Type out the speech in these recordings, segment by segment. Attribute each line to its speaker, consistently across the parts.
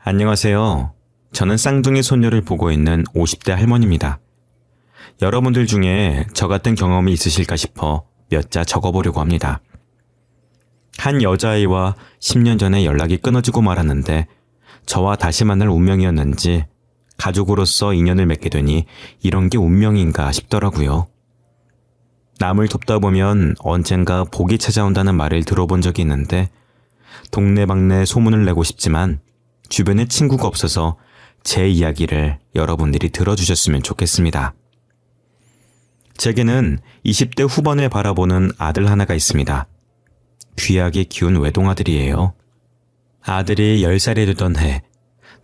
Speaker 1: 안녕하세요. 저는 쌍둥이 손녀를 보고 있는 50대 할머니입니다. 여러분들 중에 저 같은 경험이 있으실까 싶어 몇 자 적어보려고 합니다. 한 여자아이와 10년 전에 연락이 끊어지고 말았는데 저와 다시 만날 운명이었는지 가족으로서 인연을 맺게 되니 이런 게 운명인가 싶더라고요. 남을 돕다 보면 언젠가 복이 찾아온다는 말을 들어본 적이 있는데 동네방네 소문을 내고 싶지만 주변에 친구가 없어서 제 이야기를 여러분들이 들어주셨으면 좋겠습니다. 제게는 20대 후반을 바라보는 아들 하나가 있습니다. 귀하게 키운 외동아들이에요. 아들이 10살이 되던 해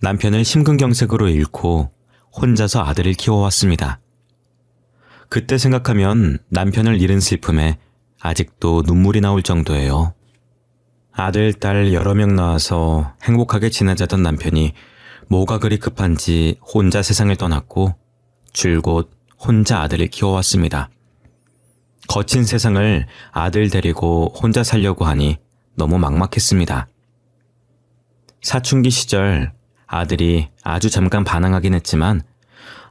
Speaker 1: 남편을 심근경색으로 잃고 혼자서 아들을 키워왔습니다. 그때 생각하면 남편을 잃은 슬픔에 아직도 눈물이 나올 정도예요. 아들, 딸 여러 명 낳아서 행복하게 지내자던 남편이 뭐가 그리 급한지 혼자 세상을 떠났고 줄곧 혼자 아들을 키워왔습니다. 거친 세상을 아들 데리고 혼자 살려고 하니 너무 막막했습니다. 사춘기 시절 아들이 아주 잠깐 반항하긴 했지만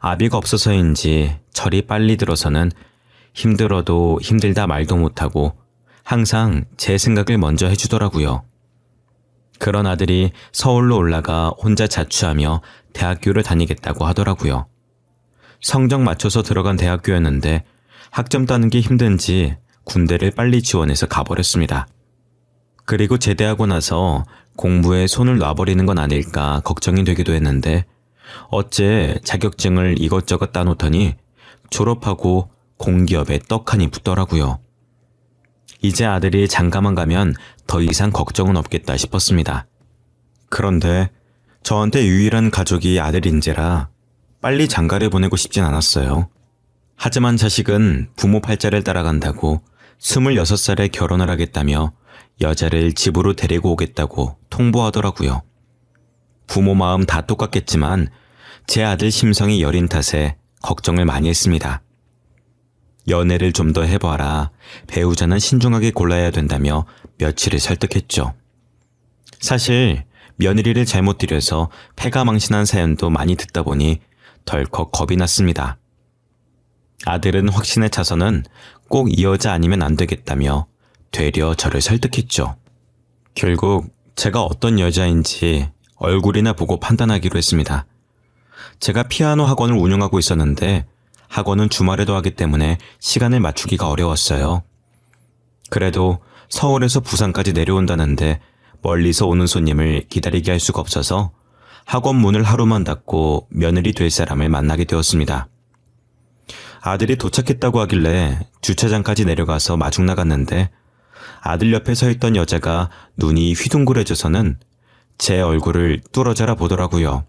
Speaker 1: 아비가 없어서인지 철이 빨리 들어서는 힘들어도 힘들다 말도 못하고 항상 제 생각을 먼저 해주더라고요. 그런 아들이 서울로 올라가 혼자 자취하며 대학교를 다니겠다고 하더라고요. 성적 맞춰서 들어간 대학교였는데 학점 따는 게 힘든지 군대를 빨리 지원해서 가버렸습니다. 그리고 제대하고 나서 공부에 손을 놔버리는 건 아닐까 걱정이 되기도 했는데 어째 자격증을 이것저것 따놓더니 졸업하고 공기업에 떡하니 붙더라고요. 이제 아들이 장가만 가면 더 이상 걱정은 없겠다 싶었습니다. 그런데 저한테 유일한 가족이 아들인지라 빨리 장가를 보내고 싶진 않았어요. 하지만 자식은 부모 팔자를 따라간다고 26살에 결혼을 하겠다며 여자를 집으로 데리고 오겠다고 통보하더라고요. 부모 마음 다 똑같겠지만 제 아들 심성이 여린 탓에 걱정을 많이 했습니다. 연애를 좀 더 해봐라. 배우자는 신중하게 골라야 된다며 며칠을 설득했죠. 사실 며느리를 잘못 들여서 패가 망신한 사연도 많이 듣다 보니 덜컥 겁이 났습니다. 아들은 확신에 차서는 꼭 이 여자 아니면 안 되겠다며 되려 저를 설득했죠. 결국 제가 어떤 여자인지 얼굴이나 보고 판단하기로 했습니다. 제가 피아노 학원을 운영하고 있었는데 학원은 주말에도 하기 때문에 시간을 맞추기가 어려웠어요. 그래도 서울에서 부산까지 내려온다는데 멀리서 오는 손님을 기다리게 할 수가 없어서 학원 문을 하루만 닫고 며느리 될 사람을 만나게 되었습니다. 아들이 도착했다고 하길래 주차장까지 내려가서 마중 나갔는데 아들 옆에 서 있던 여자가 눈이 휘둥그레져서는 제 얼굴을 뚫어져라 보더라고요.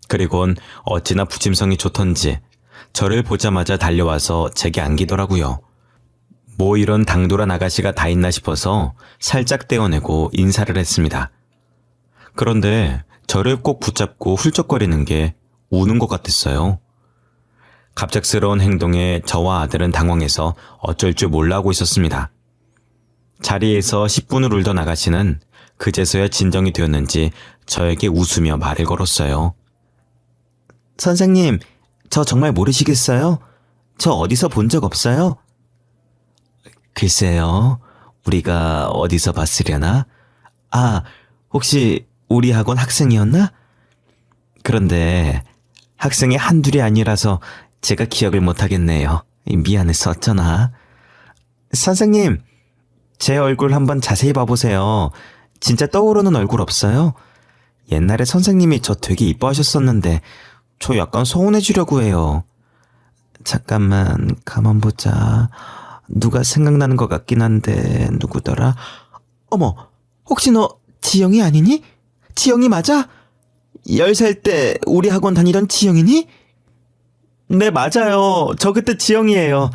Speaker 1: 그리곤 어찌나 부침성이 좋던지 저를 보자마자 달려와서 제게 안기더라고요. 뭐 이런 당돌한 아가씨가 다 있나 싶어서 살짝 떼어내고 인사를 했습니다. 그런데 저를 꼭 붙잡고 훌쩍거리는 게 우는 것 같았어요. 갑작스러운 행동에 저와 아들은 당황해서 어쩔 줄 몰라 하고 있었습니다. 자리에서 10분을 울던 아가씨는 그제서야 진정이 되었는지 저에게 웃으며 말을 걸었어요. 선생님, 저 정말 모르시겠어요? 저 어디서 본 적 없어요? 글쎄요, 우리가 어디서 봤으려나? 아, 혹시 우리 학원 학생이었나? 그런데 학생이 한둘이 아니라서 제가 기억을 못하겠네요. 미안해서 어쩌나. 선생님, 제 얼굴 한번 자세히 봐보세요. 진짜 떠오르는 얼굴 없어요? 옛날에 선생님이 저 되게 이뻐하셨었는데 저 약간 서운해지려고 해요. 잠깐만 가만 보자. 누가 생각나는 것 같긴 한데 누구더라? 어머, 혹시 너 지영이 아니니? 지영이 맞아? 10살 때 우리 학원 다니던 지영이니? 네, 맞아요. 저 그때 지영이에요.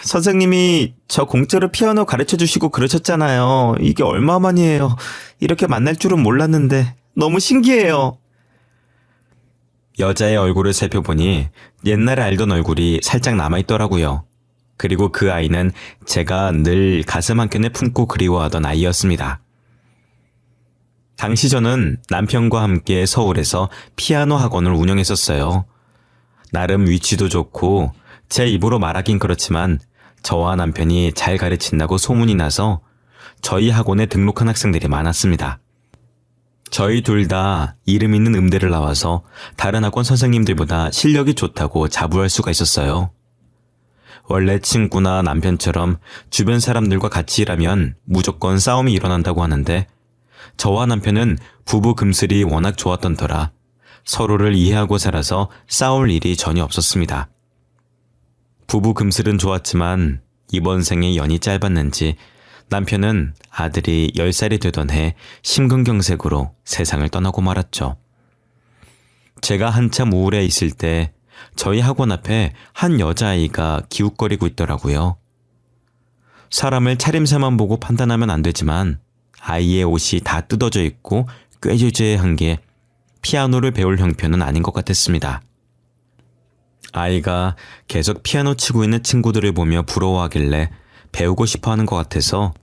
Speaker 1: 선생님이 저 공짜로 피아노 가르쳐주시고 그러셨잖아요. 이게 얼마만이에요. 이렇게 만날 줄은 몰랐는데 너무 신기해요. 여자의 얼굴을 살펴보니 옛날에 알던 얼굴이 살짝 남아있더라고요. 그리고 그 아이는 제가 늘 가슴 한켠에 품고 그리워하던 아이였습니다. 당시 저는 남편과 함께 서울에서 피아노 학원을 운영했었어요. 나름 위치도 좋고 제 입으로 말하긴 그렇지만 저와 남편이 잘 가르친다고 소문이 나서 저희 학원에 등록한 학생들이 많았습니다. 저희 둘 다 이름 있는 음대를 나와서 다른 학원 선생님들보다 실력이 좋다고 자부할 수가 있었어요. 원래 친구나 남편처럼 주변 사람들과 같이 일하면 무조건 싸움이 일어난다고 하는데 저와 남편은 부부 금슬이 워낙 좋았던 터라 서로를 이해하고 살아서 싸울 일이 전혀 없었습니다. 부부 금슬은 좋았지만 이번 생에 연이 짧았는지 남편은 아들이 10살이 되던 해 심근경색으로 세상을 떠나고 말았죠. 제가 한참 우울해 있을 때 저희 학원 앞에 한 여자아이가 기웃거리고 있더라고요. 사람을 차림새만 보고 판단하면 안 되지만 아이의 옷이 다 뜯어져 있고 꾀죄죄한 게 피아노를 배울 형편은 아닌 것 같았습니다. 아이가 계속 피아노 치고 있는 친구들을 보며 부러워하길래 배우고 싶어 하는 것 같아서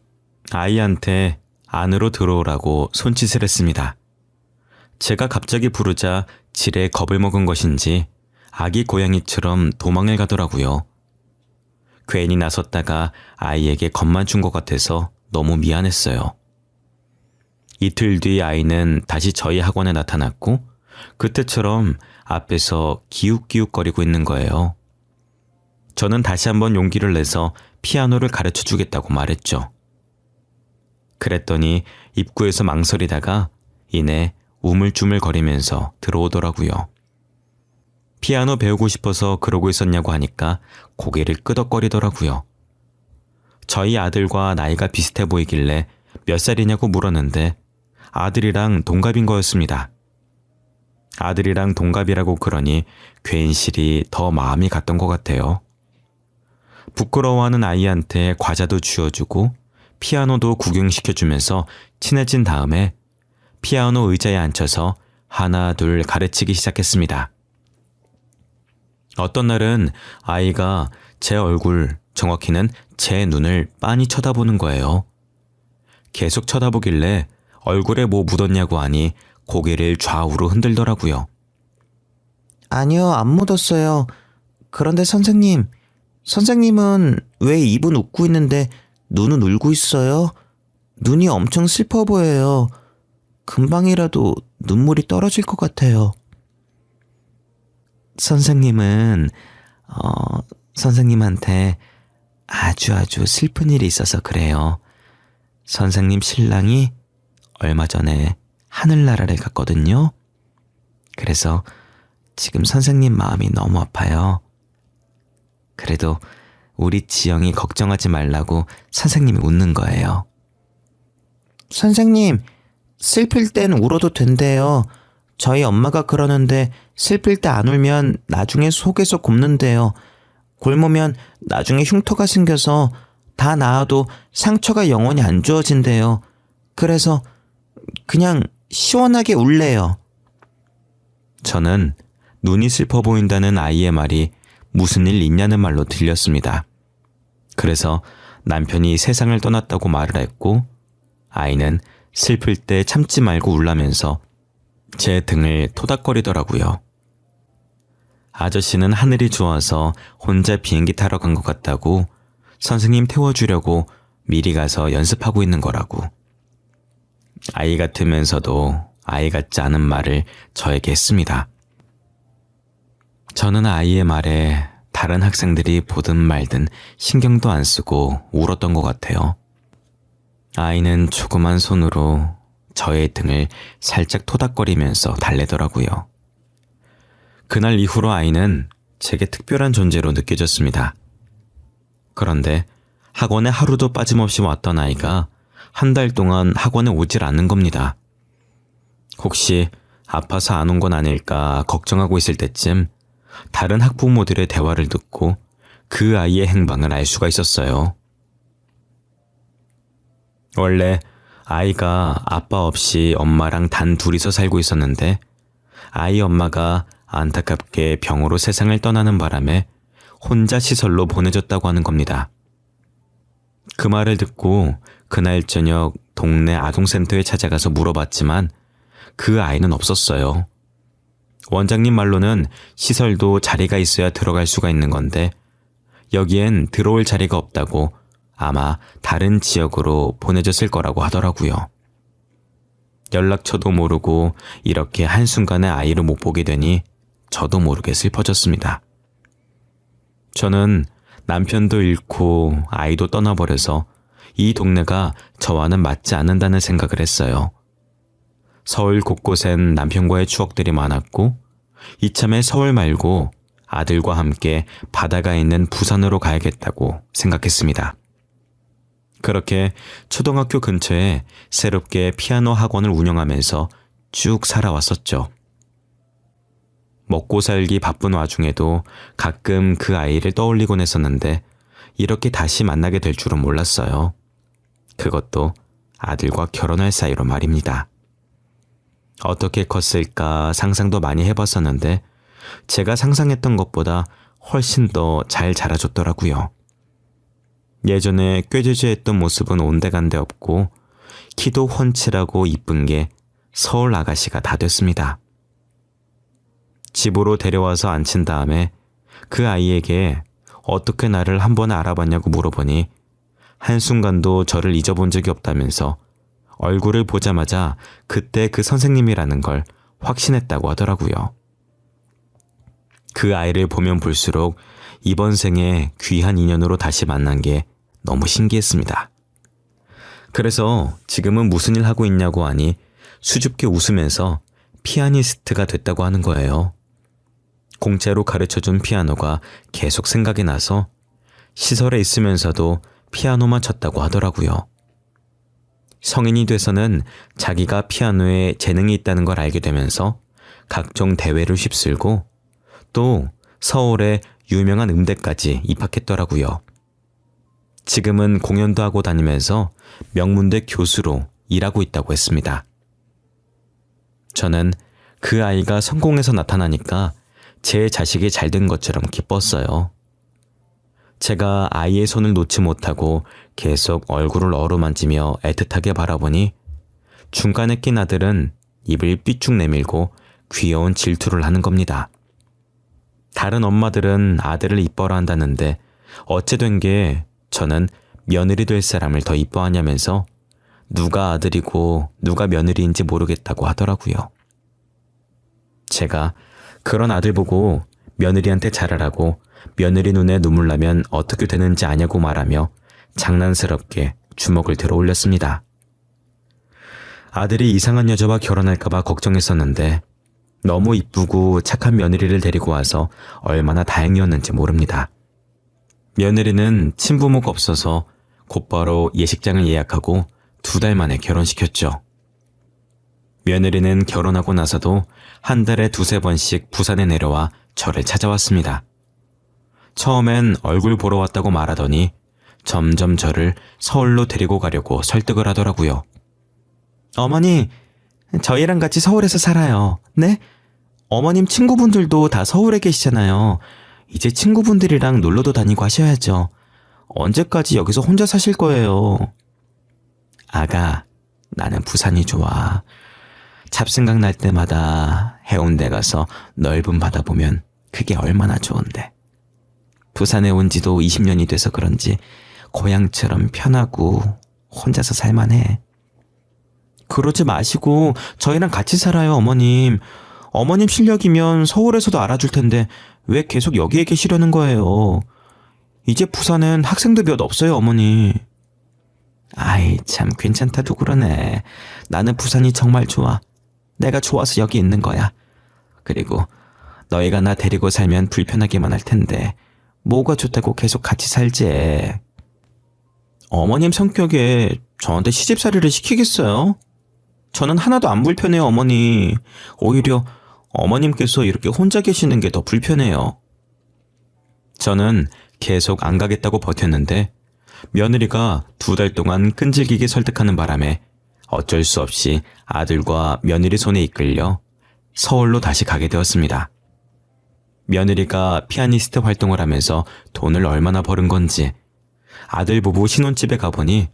Speaker 1: 아이한테 안으로 들어오라고 손짓을 했습니다. 제가 갑자기 부르자 지레 겁을 먹은 것인지 아기 고양이처럼 도망을 가더라고요. 괜히 나섰다가 아이에게 겁만 준 것 같아서 너무 미안했어요. 이틀 뒤 아이는 다시 저희 학원에 나타났고 그때처럼 앞에서 기웃기웃거리고 있는 거예요. 저는 다시 한번 용기를 내서 피아노를 가르쳐 주겠다고 말했죠. 그랬더니 입구에서 망설이다가 이내 우물쭈물거리면서 들어오더라고요. 피아노 배우고 싶어서 그러고 있었냐고 하니까 고개를 끄덕거리더라고요. 저희 아들과 나이가 비슷해 보이길래 몇 살이냐고 물었는데 아들이랑 동갑인 거였습니다. 아들이랑 동갑이라고 그러니 괜시리 더 마음이 갔던 것 같아요. 부끄러워하는 아이한테 과자도 쥐어주고 피아노도 구경시켜주면서 친해진 다음에 피아노 의자에 앉혀서 하나 둘 가르치기 시작했습니다. 어떤 날은 아이가 제 얼굴, 정확히는 제 눈을 빤히 쳐다보는 거예요. 계속 쳐다보길래 얼굴에 뭐 묻었냐고 하니 고개를 좌우로 흔들더라고요.
Speaker 2: 아니요, 안 묻었어요. 그런데 선생님은 왜 입은 웃고 있는데 눈은 울고 있어요? 눈이 엄청 슬퍼 보여요. 금방이라도 눈물이 떨어질 것 같아요. 선생님은 선생님한테 아주 슬픈 일이 있어서 그래요. 선생님 신랑이 얼마 전에 하늘나라를 갔거든요. 그래서 지금 선생님 마음이 너무 아파요. 그래도 우리 지영이 걱정하지 말라고 선생님이 웃는 거예요. 선생님, 슬플 땐 울어도 된대요. 저희 엄마가 그러는데 슬플 때 안 울면 나중에 속에서 곱는데요. 굶으면 나중에 흉터가 생겨서 다 나아도 상처가 영원히 안 주어진대요. 그래서 그냥 시원하게 울래요.
Speaker 1: 저는 눈이 슬퍼 보인다는 아이의 말이 무슨 일 있냐는 말로 들렸습니다. 그래서 남편이 세상을 떠났다고 말을 했고 아이는 슬플 때 참지 말고 울라면서 제 등을 토닥거리더라고요. 아저씨는 하늘이 좋아서 혼자 비행기 타러 간 것 같다고 선생님 태워주려고 미리 가서 연습하고 있는 거라고. 아이 같으면서도 아이 같지 않은 말을 저에게 했습니다. 저는 아이의 말에 다른 학생들이 보든 말든 신경도 안 쓰고 울었던 것 같아요. 아이는 조그만 손으로 저의 등을 살짝 토닥거리면서 달래더라고요. 그날 이후로 아이는 제게 특별한 존재로 느껴졌습니다. 그런데 학원에 하루도 빠짐없이 왔던 아이가 한 달 동안 학원에 오질 않는 겁니다. 혹시 아파서 안 온 건 아닐까 걱정하고 있을 때쯤 다른 학부모들의 대화를 듣고 그 아이의 행방을 알 수가 있었어요. 원래 아이가 아빠 없이 엄마랑 단 둘이서 살고 있었는데 아이 엄마가 안타깝게 병으로 세상을 떠나는 바람에 혼자 시설로 보내졌다고 하는 겁니다. 그 말을 듣고 그날 저녁 동네 아동센터에 찾아가서 물어봤지만 그 아이는 없었어요. 원장님 말로는 시설도 자리가 있어야 들어갈 수가 있는 건데 여기엔 들어올 자리가 없다고 아마 다른 지역으로 보내졌을 거라고 하더라고요. 연락처도 모르고 이렇게 한순간에 아이를 못 보게 되니 저도 모르게 슬퍼졌습니다. 저는 남편도 잃고 아이도 떠나버려서 이 동네가 저와는 맞지 않는다는 생각을 했어요. 서울 곳곳엔 남편과의 추억들이 많았고 이참에 서울 말고 아들과 함께 바다가 있는 부산으로 가야겠다고 생각했습니다. 그렇게 초등학교 근처에 새롭게 피아노 학원을 운영하면서 쭉 살아왔었죠. 먹고 살기 바쁜 와중에도 가끔 그 아이를 떠올리곤 했었는데 이렇게 다시 만나게 될 줄은 몰랐어요. 그것도 아들과 결혼할 사이로 말입니다. 어떻게 컸을까 상상도 많이 해봤었는데 제가 상상했던 것보다 훨씬 더 잘 자라줬더라고요. 예전에 꾀죄죄했던 모습은 온데간데 없고 키도 훤칠하고 이쁜 게 서울 아가씨가 다 됐습니다. 집으로 데려와서 앉힌 다음에 그 아이에게 어떻게 나를 한번 알아봤냐고 물어보니 한순간도 저를 잊어본 적이 없다면서 얼굴을 보자마자 그때 그 선생님이라는 걸 확신했다고 하더라고요. 그 아이를 보면 볼수록 이번 생에 귀한 인연으로 다시 만난 게 너무 신기했습니다. 그래서 지금은 무슨 일 하고 있냐고 하니 수줍게 웃으면서 피아니스트가 됐다고 하는 거예요. 공짜로 가르쳐준 피아노가 계속 생각이 나서 시설에 있으면서도 피아노만 쳤다고 하더라고요. 성인이 돼서는 자기가 피아노에 재능이 있다는 걸 알게 되면서 각종 대회를 휩쓸고 또 서울의 유명한 음대까지 입학했더라고요. 지금은 공연도 하고 다니면서 명문대 교수로 일하고 있다고 했습니다. 저는 그 아이가 성공해서 나타나니까 제 자식이 잘 된 것처럼 기뻤어요. 제가 아이의 손을 놓지 못하고 계속 얼굴을 어루만지며 애틋하게 바라보니 중간에 낀 아들은 입을 삐쭉 내밀고 귀여운 질투를 하는 겁니다. 다른 엄마들은 아들을 이뻐라 한다는데 어째 된 게 저는 며느리 될 사람을 더 이뻐하냐면서 누가 아들이고 누가 며느리인지 모르겠다고 하더라고요. 제가 그런 아들 보고 며느리한테 잘하라고 며느리 눈에 눈물 나면 어떻게 되는지 아냐고 말하며 장난스럽게 주먹을 들어 올렸습니다. 아들이 이상한 여자와 결혼할까봐 걱정했었는데 너무 이쁘고 착한 며느리를 데리고 와서 얼마나 다행이었는지 모릅니다. 며느리는 친부모가 없어서 곧바로 예식장을 예약하고 2달 만에 결혼시켰죠. 며느리는 결혼하고 나서도 한 달에 2-3번씩 부산에 내려와 저를 찾아왔습니다. 처음엔 얼굴 보러 왔다고 말하더니 점점 저를 서울로 데리고 가려고 설득을 하더라고요. 어머니, 저희랑 같이 서울에서 살아요. 네? 어머님 친구분들도 다 서울에 계시잖아요. 이제 친구분들이랑 놀러도 다니고 하셔야죠. 언제까지 여기서 혼자 사실 거예요? 아가, 나는 부산이 좋아. 잡생각 날 때마다 해운대 가서 넓은 바다 보면 그게 얼마나 좋은데. 부산에 온 지도 20년이 돼서 그런지 고향처럼 편하고 혼자서 살만해. 그러지 마시고 저희랑 같이 살아요, 어머님. 어머님 실력이면 서울에서도 알아줄 텐데 왜 계속 여기에 계시려는 거예요? 이제 부산엔 학생도 몇 없어요, 어머니. 아이, 참 괜찮다도 그러네. 나는 부산이 정말 좋아. 내가 좋아서 여기 있는 거야. 그리고 너희가 나 데리고 살면 불편하기만 할 텐데 뭐가 좋다고 계속 같이 살지. 어머님 성격에 저한테 시집살이를 시키겠어요? 저는 하나도 안 불편해요, 어머니. 오히려 어머님께서 이렇게 혼자 계시는 게 더 불편해요. 저는 계속 안 가겠다고 버텼는데 며느리가 2달 동안 끈질기게 설득하는 바람에 어쩔 수 없이 아들과 며느리 손에 이끌려 서울로 다시 가게 되었습니다. 며느리가 피아니스트 활동을 하면서 돈을 얼마나 버는 건지 아들 부부 신혼집에 가보니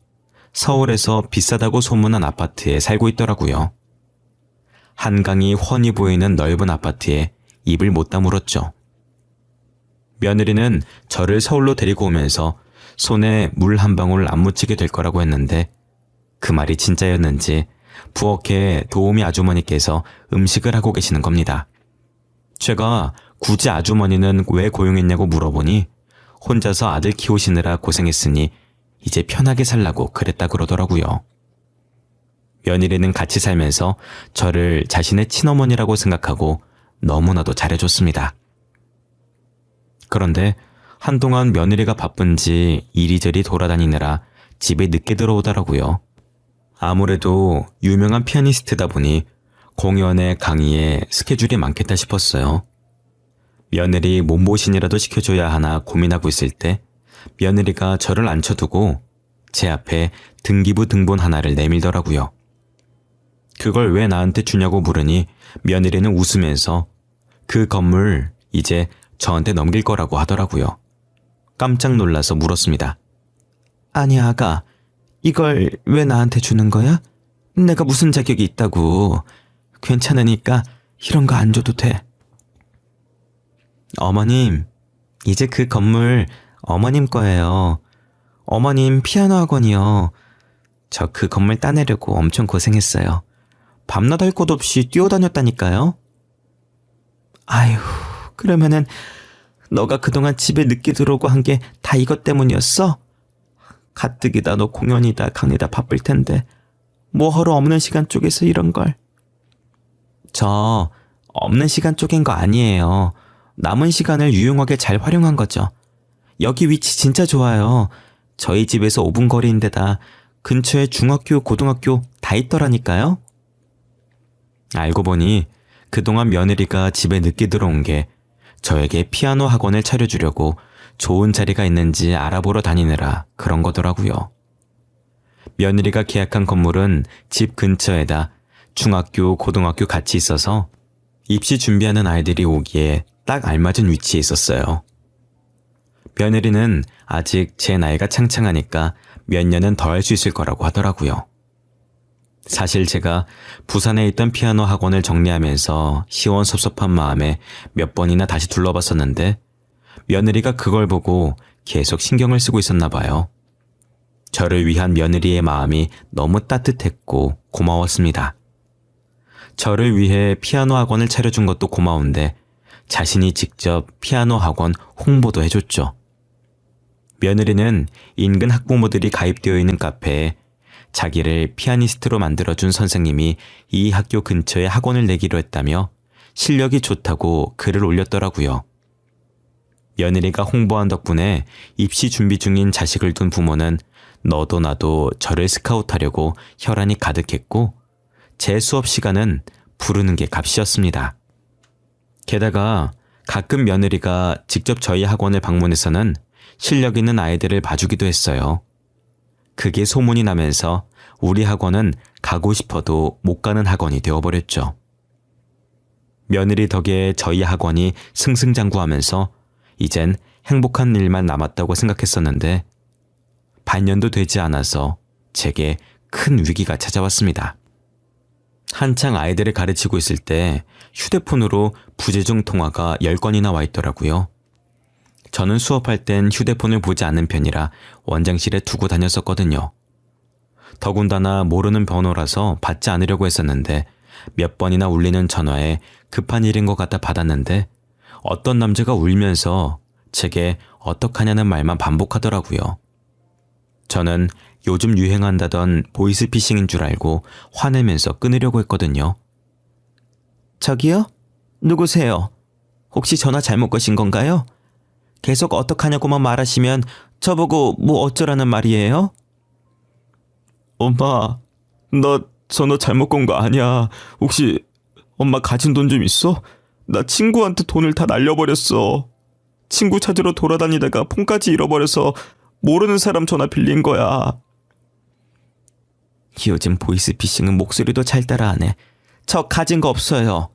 Speaker 1: 서울에서 비싸다고 소문난 아파트에 살고 있더라고요. 한강이 훤히 보이는 넓은 아파트에 입을 못 다물었죠. 며느리는 저를 서울로 데리고 오면서 손에 물 한 방울 안 묻히게 될 거라고 했는데 그 말이 진짜였는지 부엌에 도우미 아주머니께서 음식을 하고 계시는 겁니다. 제가 굳이 아주머니는 왜 고용했냐고 물어보니 혼자서 아들 키우시느라 고생했으니 이제 편하게 살라고 그랬다 그러더라고요. 며느리는 같이 살면서 저를 자신의 친어머니라고 생각하고 너무나도 잘해줬습니다. 그런데 한동안 며느리가 바쁜지 이리저리 돌아다니느라 집에 늦게 들어오더라고요. 아무래도 유명한 피아니스트다 보니 공연에 강의에 스케줄이 많겠다 싶었어요. 며느리 몸보신이라도 시켜줘야 하나 고민하고 있을 때 며느리가 저를 앉혀두고 제 앞에 등기부 등본 하나를 내밀더라고요. 그걸 왜 나한테 주냐고 물으니 며느리는 웃으면서 그 건물 이제 저한테 넘길 거라고 하더라고요. 깜짝 놀라서 물었습니다.
Speaker 2: 아니 아가, 이걸 왜 나한테 주는 거야? 내가 무슨 자격이 있다고. 괜찮으니까 이런 거 안 줘도 돼. 어머님, 이제 그 건물 어머님 거예요. 어머님 피아노 학원이요. 저 그 건물 따내려고 엄청 고생했어요. 밤낮 할 것 없이 뛰어다녔다니까요. 아휴, 그러면은 너가 그동안 집에 늦게 들어오고 한 게 다 이것 때문이었어? 가뜩이다 너 공연이다 강의다 바쁠 텐데 뭐하러 없는 시간 쪼개서 이런 걸. 저 없는 시간 쪼갠 거 아니에요. 남은 시간을 유용하게 잘 활용한 거죠. 여기 위치 진짜 좋아요. 저희 집에서 5분 거리인데다 근처에 중학교, 고등학교 다 있더라니까요.
Speaker 1: 알고 보니 그동안 며느리가 집에 늦게 들어온 게 저에게 피아노 학원을 차려주려고 좋은 자리가 있는지 알아보러 다니느라 그런 거더라고요. 며느리가 계약한 건물은 집 근처에다 중학교, 고등학교 같이 있어서 입시 준비하는 아이들이 오기에 딱 알맞은 위치에 있었어요. 며느리는 아직 제 나이가 창창하니까 몇 년은 더 할 수 있을 거라고 하더라고요. 사실 제가 부산에 있던 피아노 학원을 정리하면서 시원섭섭한 마음에 몇 번이나 다시 둘러봤었는데 며느리가 그걸 보고 계속 신경을 쓰고 있었나 봐요. 저를 위한 며느리의 마음이 너무 따뜻했고 고마웠습니다. 저를 위해 피아노 학원을 차려준 것도 고마운데 자신이 직접 피아노 학원 홍보도 해줬죠. 며느리는 인근 학부모들이 가입되어 있는 카페에 자기를 피아니스트로 만들어준 선생님이 이 학교 근처에 학원을 내기로 했다며 실력이 좋다고 글을 올렸더라고요. 며느리가 홍보한 덕분에 입시 준비 중인 자식을 둔 부모는 너도 나도 저를 스카우트하려고 혈안이 가득했고 제 수업 시간은 부르는 게 값이었습니다. 게다가 가끔 며느리가 직접 저희 학원을 방문해서는 실력 있는 아이들을 봐주기도 했어요. 그게 소문이 나면서 우리 학원은 가고 싶어도 못 가는 학원이 되어버렸죠. 며느리 덕에 저희 학원이 승승장구하면서 이젠 행복한 일만 남았다고 생각했었는데 반년도 되지 않아서 제게 큰 위기가 찾아왔습니다. 한창 아이들을 가르치고 있을 때 휴대폰으로 부재중 통화가 10건이나 와 있더라고요. 저는 수업할 땐 휴대폰을 보지 않는 편이라 원장실에 두고 다녔었거든요. 더군다나 모르는 번호라서 받지 않으려고 했었는데 몇 번이나 울리는 전화에 급한 일인 것 같아 받았는데 어떤 남자가 울면서 제게 어떡하냐는 말만 반복하더라고요. 저는 요즘 유행한다던 보이스피싱인 줄 알고 화내면서 끊으려고 했거든요. 저기요? 누구세요? 혹시 전화 잘못 거신 건가요? 계속 어떡하냐고만 말하시면 저보고 뭐 어쩌라는 말이에요? 엄마, 나 전화 잘못 건 거 아니야. 혹시 엄마 가진 돈 좀 있어? 나 친구한테 돈을 다 날려버렸어. 친구 찾으러 돌아다니다가 폰까지 잃어버려서 모르는 사람 전화 빌린 거야. 요즘 보이스피싱은 목소리도 잘 따라하네. 저 가진 거 없어요.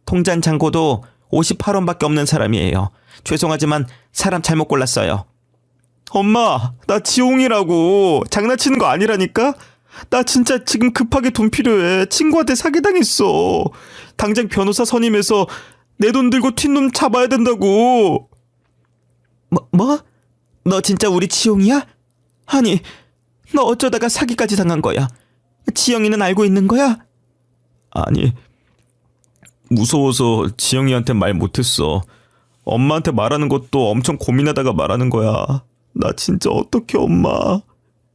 Speaker 1: 통장 잔고도 58원밖에 없는 사람이에요. 죄송하지만 사람 잘못 골랐어요.
Speaker 3: 엄마, 나 지홍이라고. 장난치는 거 아니라니까? 나 진짜 지금 급하게 돈 필요해. 친구한테 사기당했어. 당장 변호사 선임해서 내 돈 들고 튄 놈 잡아야 된다고.
Speaker 2: 뭐? 너 진짜 우리 지용이야? 아니, 너 어쩌다가 사기까지 당한 거야? 지영이는 알고 있는 거야?
Speaker 3: 아니, 무서워서 지영이한테 말 못했어. 엄마한테 말하는 것도 엄청 고민하다가 말하는 거야. 나 진짜 어떡해, 엄마.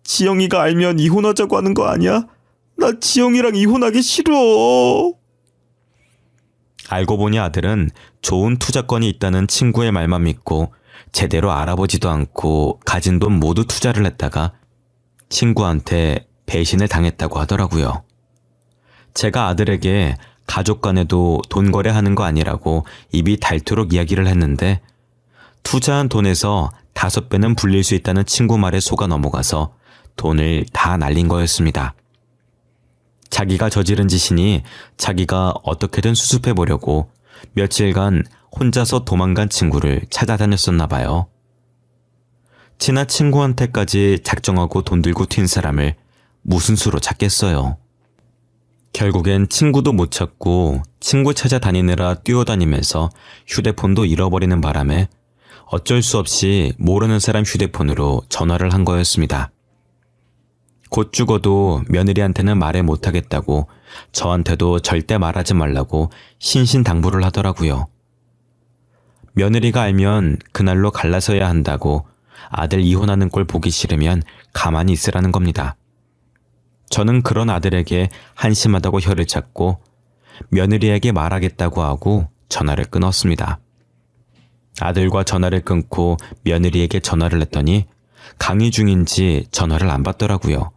Speaker 3: 지영이가 알면 이혼하자고 하는 거 아니야? 나 지영이랑 이혼하기 싫어.
Speaker 1: 알고 보니 아들은 좋은 투자권이 있다는 친구의 말만 믿고 제대로 알아보지도 않고 가진 돈 모두 투자를 했다가 친구한테 배신을 당했다고 하더라고요. 제가 아들에게 가족 간에도 돈 거래하는 거 아니라고 입이 닳도록 이야기를 했는데 투자한 돈에서 5배는 불릴 수 있다는 친구 말에 속아 넘어가서 돈을 다 날린 거였습니다. 자기가 저지른 짓이니 자기가 어떻게든 수습해 보려고 며칠간 혼자서 도망간 친구를 찾아다녔었나 봐요. 친한 친구한테까지 작정하고 돈 들고 튄 사람을 무슨 수로 찾겠어요. 결국엔 친구도 못 찾고 친구 찾아다니느라 뛰어다니면서 휴대폰도 잃어버리는 바람에 어쩔 수 없이 모르는 사람 휴대폰으로 전화를 한 거였습니다. 곧 죽어도 며느리한테는 말해 못하겠다고 저한테도 절대 말하지 말라고 신신당부를 하더라고요. 며느리가 알면 그날로 갈라서야 한다고 아들 이혼하는 꼴 보기 싫으면 가만히 있으라는 겁니다. 저는 그런 아들에게 한심하다고 혀를 찾고 며느리에게 말하겠다고 하고 전화를 끊었습니다. 아들과 전화를 끊고 며느리에게 전화를 했더니 강의 중인지 전화를 안 받더라고요.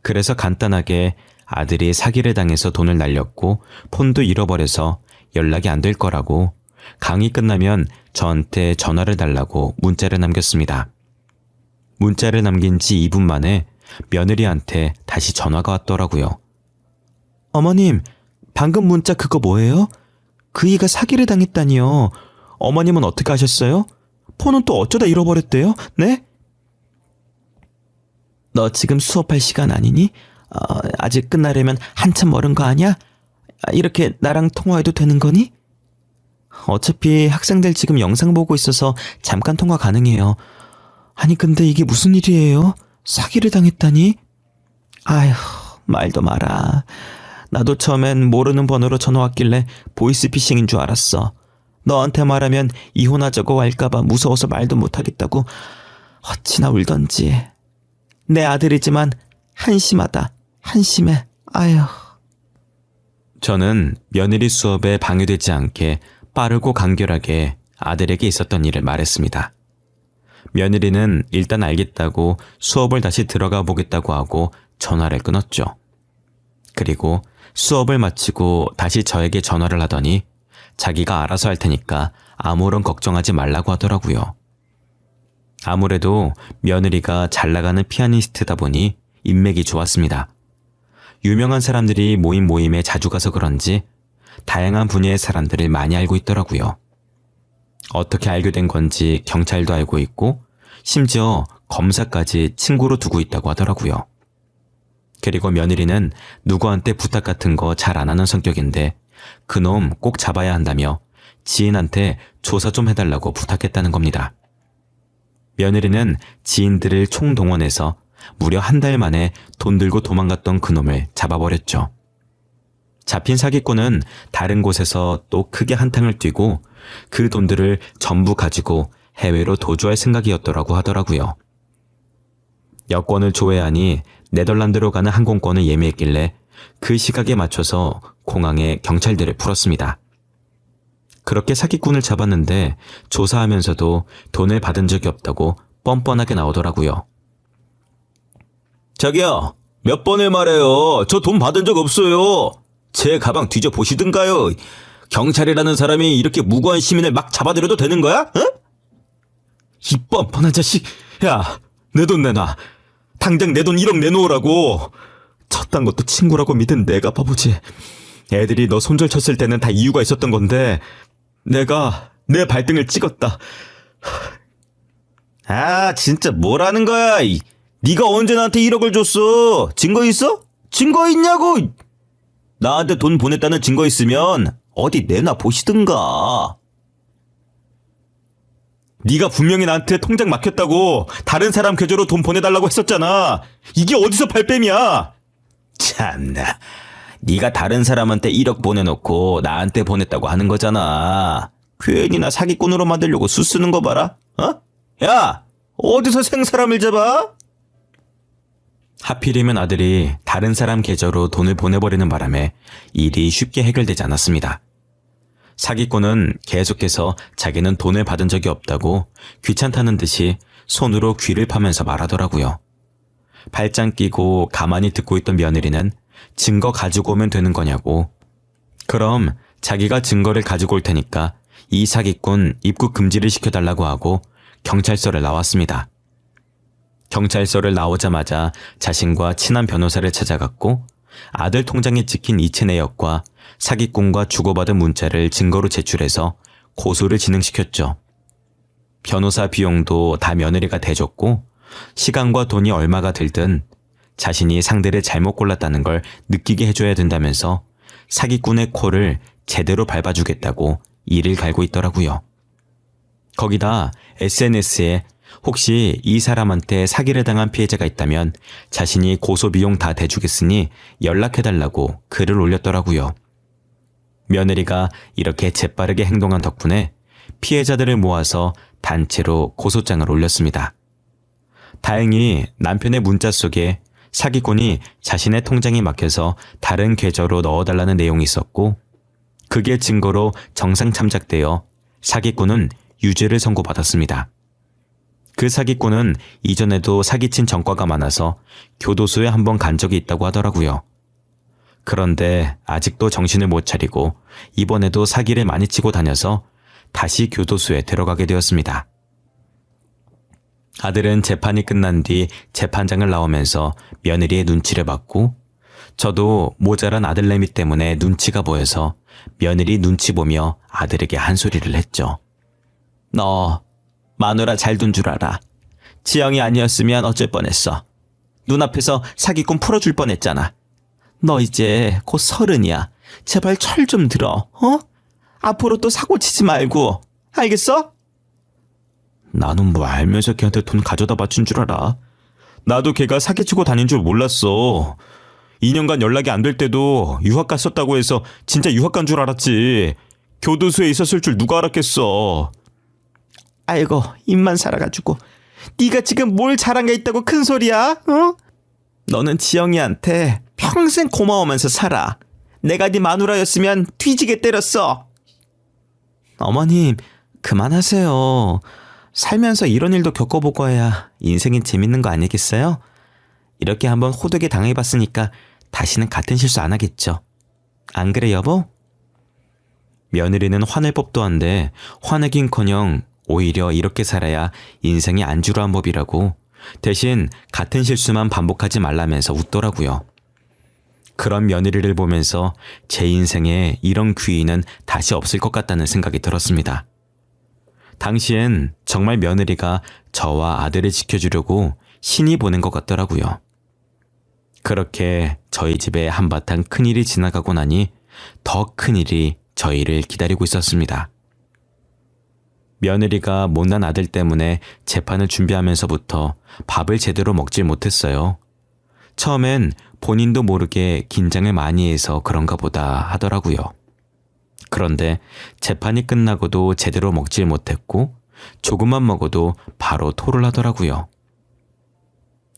Speaker 1: 그래서 간단하게 아들이 사기를 당해서 돈을 날렸고 폰도 잃어버려서 연락이 안 될 거라고 강의 끝나면 저한테 전화를 달라고 문자를 남겼습니다. 문자를 남긴 지 2분 만에 며느리한테 다시 전화가 왔더라고요.
Speaker 2: 어머님, 방금 문자 그거 뭐예요? 그이가 사기를 당했다니요. 어머님은 어떻게 하셨어요? 폰은 또 어쩌다 잃어버렸대요? 네? 너 지금 수업할 시간 아니니? 아직 끝나려면 한참 멀은 거 아니야? 이렇게 나랑 통화해도 되는 거니? 어차피 학생들 지금 영상 보고 있어서 잠깐 통화 가능해요. 아니 근데 이게 무슨 일이에요? 사기를 당했다니? 아휴, 말도 마라. 나도 처음엔 모르는 번호로 전화 왔길래 보이스피싱인 줄 알았어. 너한테 말하면 이혼하자고 할까봐 무서워서 말도 못하겠다고 어찌나 울던지. 내 아들이지만 한심하다. 한심해. 아휴.
Speaker 1: 저는 며느리 수업에 방해되지 않게 빠르고 간결하게 아들에게 있었던 일을 말했습니다. 며느리는 일단 알겠다고 수업을 다시 들어가 보겠다고 하고 전화를 끊었죠. 그리고 수업을 마치고 다시 저에게 전화를 하더니 자기가 알아서 할 테니까 아무런 걱정하지 말라고 하더라고요. 아무래도 며느리가 잘 나가는 피아니스트다 보니 인맥이 좋았습니다. 유명한 사람들이 모인 모임에 자주 가서 그런지 다양한 분야의 사람들을 많이 알고 있더라고요. 어떻게 알게 된 건지 경찰도 알고 있고 심지어 검사까지 친구로 두고 있다고 하더라고요. 그리고 며느리는 누구한테 부탁 같은 거 잘 안 하는 성격인데 그놈 꼭 잡아야 한다며 지인한테 조사 좀 해달라고 부탁했다는 겁니다. 며느리는 지인들을 총동원해서 무려 한 달 만에 돈 들고 도망갔던 그놈을 잡아버렸죠. 잡힌 사기꾼은 다른 곳에서 또 크게 한탕을 뛰고 그 돈들을 전부 가지고 해외로 도주할 생각이었더라고 하더라고요. 여권을 조회하니 네덜란드로 가는 항공권을 예매했길래 그 시각에 맞춰서 공항에 경찰들을 풀었습니다. 그렇게 사기꾼을 잡았는데 조사하면서도 돈을 받은 적이 없다고 뻔뻔하게 나오더라고요.
Speaker 3: 자기야, 몇 번을 말해요. 저 돈 받은 적 없어요. 제 가방 뒤져보시든가요. 경찰이라는 사람이 이렇게 무고한 시민을 막 잡아들여도 되는 거야? 응? 이 뻔뻔한 자식. 야, 내 돈 내놔. 당장 내 돈 1억 내놓으라고. 쳤단 것도 친구라고 믿은 내가 바보지. 애들이 너 손절 쳤을 때는 다 이유가 있었던 건데 내가 내 발등을 찍었다. 아, 진짜 뭐라는 거야? 네가 언제 나한테 1억을 줬어? 증거 있어? 증거 있냐고? 나한테 돈 보냈다는 증거 있으면 어디 내놔 보시든가. 네가 분명히 나한테 통장 막혔다고 다른 사람 계좌로 돈 보내달라고 했었잖아. 이게 어디서 발뺌이야? 참나. 네가 다른 사람한테 1억 보내놓고 나한테 보냈다고 하는 거잖아. 괜히 나 사기꾼으로 만들려고 수 쓰는 거 봐라. 어? 야! 어디서 생사람을 잡아?
Speaker 1: 하필이면 아들이 다른 사람 계좌로 돈을 보내버리는 바람에 일이 쉽게 해결되지 않았습니다. 사기꾼은 계속해서 자기는 돈을 받은 적이 없다고 귀찮다는 듯이 손으로 귀를 파면서 말하더라고요. 발장 끼고 가만히 듣고 있던 며느리는 증거 가지고 오면 되는 거냐고. 그럼 자기가 증거를 가지고 올 테니까 이 사기꾼 입국 금지를 시켜달라고 하고 경찰서를 나왔습니다. 경찰서를 나오자마자 자신과 친한 변호사를 찾아갔고 아들 통장에 찍힌 이체 내역과 사기꾼과 주고받은 문자를 증거로 제출해서 고소를 진행시켰죠. 변호사 비용도 다 며느리가 대줬고 시간과 돈이 얼마가 들든 자신이 상대를 잘못 골랐다는 걸 느끼게 해줘야 된다면서 사기꾼의 코를 제대로 밟아주겠다고 이를 갈고 있더라고요. 거기다 SNS에 혹시 이 사람한테 사기를 당한 피해자가 있다면 자신이 고소 비용 다 대주겠으니 연락해달라고 글을 올렸더라고요. 며느리가 이렇게 재빠르게 행동한 덕분에 피해자들을 모아서 단체로 고소장을 올렸습니다. 다행히 남편의 문자 속에 사기꾼이 자신의 통장이 막혀서 다른 계좌로 넣어달라는 내용이 있었고 그게 증거로 정상 참작되어 사기꾼은 유죄를 선고받았습니다. 그 사기꾼은 이전에도 사기친 전과가 많아서 교도소에 한번 간 적이 있다고 하더라고요. 그런데 아직도 정신을 못 차리고 이번에도 사기를 많이 치고 다녀서 다시 교도소에 들어가게 되었습니다. 아들은 재판이 끝난 뒤 재판장을 나오면서 며느리의 눈치를 받고 저도 모자란 아들내미 때문에 눈치가 보여서 며느리 눈치 보며 아들에게 한 소리를 했죠. 너 마누라 잘 둔 줄 알아. 지영이 아니었으면 어쩔 뻔했어. 눈앞에서 사기꾼 풀어줄 뻔했잖아. 너 이제 곧 30이야. 제발 철 좀 들어. 어? 앞으로 또 사고 치지 말고. 알겠어? 나는 뭐 알면서 걔한테 돈 가져다 바친 줄 알아. 나도 걔가 사기치고 다닌 줄 몰랐어. 2년간 연락이 안 될 때도 유학 갔었다고 해서 진짜 유학 간 줄 알았지. 교도소에 있었을 줄 누가 알았겠어. 아이고 입만 살아가지고 네가 지금 뭘 잘한 게 있다고 큰 소리야? 어? 너는 지영이한테 평생 고마워하면서 살아. 내가 네 마누라였으면 뒤지게 때렸어. 어머님 그만하세요. 살면서 이런 일도 겪어보고 해야 인생이 재밌는 거 아니겠어요? 이렇게 한번 호되게 당해봤으니까 다시는 같은 실수 안 하겠죠. 안 그래 여보? 며느리는 화낼 법도 한데 화내긴커녕 오히려 이렇게 살아야 인생이 안주로한 법이라고 대신 같은 실수만 반복하지 말라면서 웃더라고요. 그런 며느리를 보면서 제 인생에 이런 귀인은 다시 없을 것 같다는 생각이 들었습니다. 당시엔 정말 며느리가 저와 아들을 지켜주려고 신이 보낸 것 같더라고요. 그렇게 저희 집에 한바탕 큰일이 지나가고 나니 더 큰일이 저희를 기다리고 있었습니다. 며느리가 못난 아들 때문에 재판을 준비하면서부터 밥을 제대로 먹질 못했어요. 처음엔 본인도 모르게 긴장을 많이 해서 그런가 보다 하더라고요. 그런데 재판이 끝나고도 제대로 먹질 못했고 조금만 먹어도 바로 토를 하더라고요.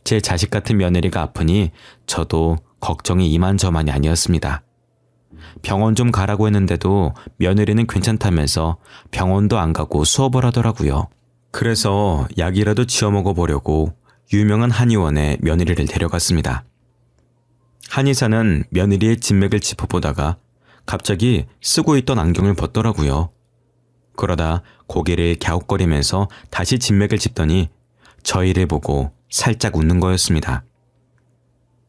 Speaker 1: 제 자식 같은 며느리가 아프니 저도 걱정이 이만저만이 아니었습니다. 병원 좀 가라고 했는데도 며느리는 괜찮다면서 병원도 안 가고 수업을 하더라고요. 그래서 약이라도 지어 먹어보려고 유명한 한의원에 며느리를 데려갔습니다. 한의사는 며느리의 진맥을 짚어보다가 갑자기 쓰고 있던 안경을 벗더라고요. 그러다 고개를 갸웃거리면서 다시 진맥을 짚더니 저희를 보고 살짝 웃는 거였습니다.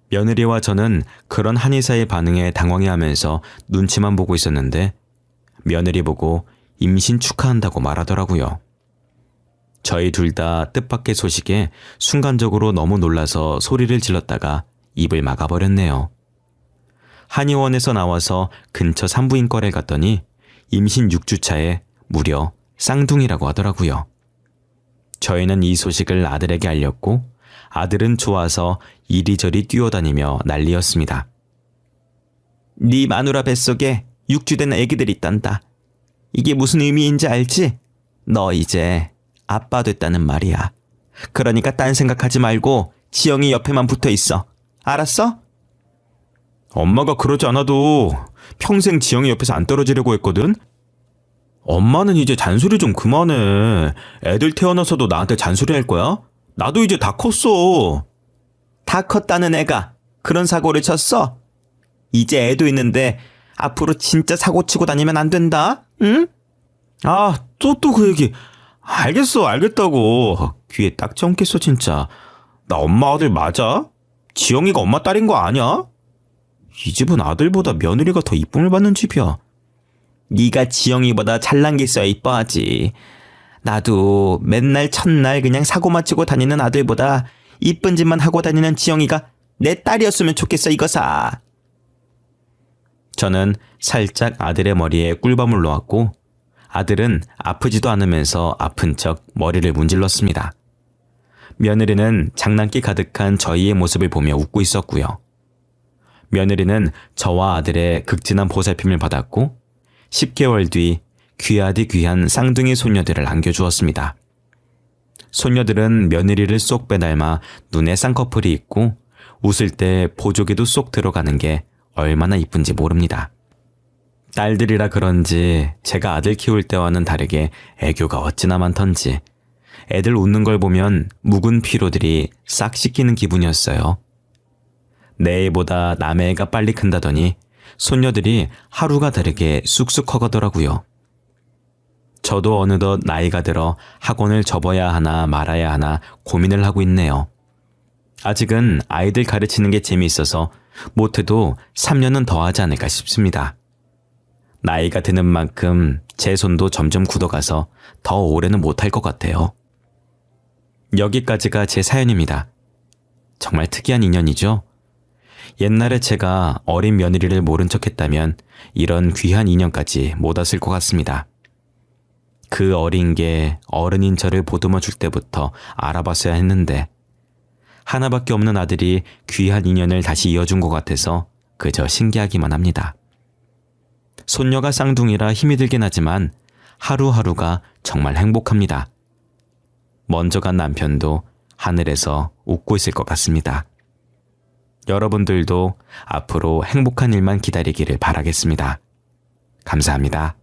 Speaker 1: 며느리와 저는 그런 한의사의 반응에 당황해하면서 눈치만 보고 있었는데 며느리 보고 임신 축하한다고 말하더라고요. 저희 둘 다 뜻밖의 소식에 순간적으로 너무 놀라서 소리를 질렀다가 입을 막아버렸네요. 한의원에서 나와서 근처 산부인과를 갔더니 임신 6주차에 무려 쌍둥이라고 하더라고요. 저희는 이 소식을 아들에게 알렸고 아들은 좋아서 이리저리 뛰어다니며 난리였습니다. 네 마누라 뱃속에 6주 된 애기들이 있단다. 이게 무슨 의미인지 알지? 너 이제 아빠 됐다는 말이야. 그러니까 딴 생각하지 말고 지영이 옆에만 붙어 있어. 알았어? 엄마가 그러지 않아도 평생 지영이 옆에서 안 떨어지려고 했거든? 엄마는 이제 잔소리 좀 그만해. 애들 태어나서도 나한테 잔소리 할 거야? 나도 이제 다 컸어. 다 컸다는 애가 그런 사고를 쳤어? 이제 애도 있는데 앞으로 진짜 사고 치고 다니면 안 된다. 응? 아, 또 그 얘기. 알겠어, 알겠다고. 귀에 딱 쩌겠어 진짜. 나 엄마 아들 맞아? 지영이가 엄마 딸인 거 아냐? 이 집은 아들보다 며느리가 더 이쁨을 받는 집이야. 네가 지영이보다 잘난 게 있어야 이뻐하지. 나도 맨날 첫날 그냥 사고만 치고 다니는 아들보다 이쁜 짓만 하고 다니는 지영이가 내 딸이었으면 좋겠어 이거사. 저는 살짝 아들의 머리에 꿀밤을 놓았고 아들은 아프지도 않으면서 아픈 척 머리를 문질렀습니다. 며느리는 장난기 가득한 저희의 모습을 보며 웃고 있었고요. 며느리는 저와 아들의 극진한 보살핌을 받았고 10개월 뒤 귀하디 귀한 쌍둥이 손녀들을 안겨주었습니다. 손녀들은 며느리를 쏙 빼닮아 눈에 쌍꺼풀이 있고 웃을 때 보조개도 쏙 들어가는 게 얼마나 이쁜지 모릅니다. 딸들이라 그런지 제가 아들 키울 때와는 다르게 애교가 어찌나 많던지 애들 웃는 걸 보면 묵은 피로들이 싹 씻기는 기분이었어요. 내 애보다 남의 애가 빨리 큰다더니 손녀들이 하루가 다르게 쑥쑥 커가더라고요. 저도 어느덧 나이가 들어 학원을 접어야 하나 말아야 하나 고민을 하고 있네요. 아직은 아이들 가르치는 게 재미있어서 못해도 3년은 더 하지 않을까 싶습니다. 나이가 드는 만큼 제 손도 점점 굳어가서 더 오래는 못할 것 같아요. 여기까지가 제 사연입니다. 정말 특이한 인연이죠? 옛날에 제가 어린 며느리를 모른 척했다면 이런 귀한 인연까지 못 왔을 것 같습니다. 그 어린 게 어른인 저를 보듬어 줄 때부터 알아봤어야 했는데 하나밖에 없는 아들이 귀한 인연을 다시 이어준 것 같아서 그저 신기하기만 합니다. 손녀가 쌍둥이라 힘이 들긴 하지만 하루하루가 정말 행복합니다. 먼저 간 남편도 하늘에서 웃고 있을 것 같습니다. 여러분들도 앞으로 행복한 일만 기다리기를 바라겠습니다. 감사합니다.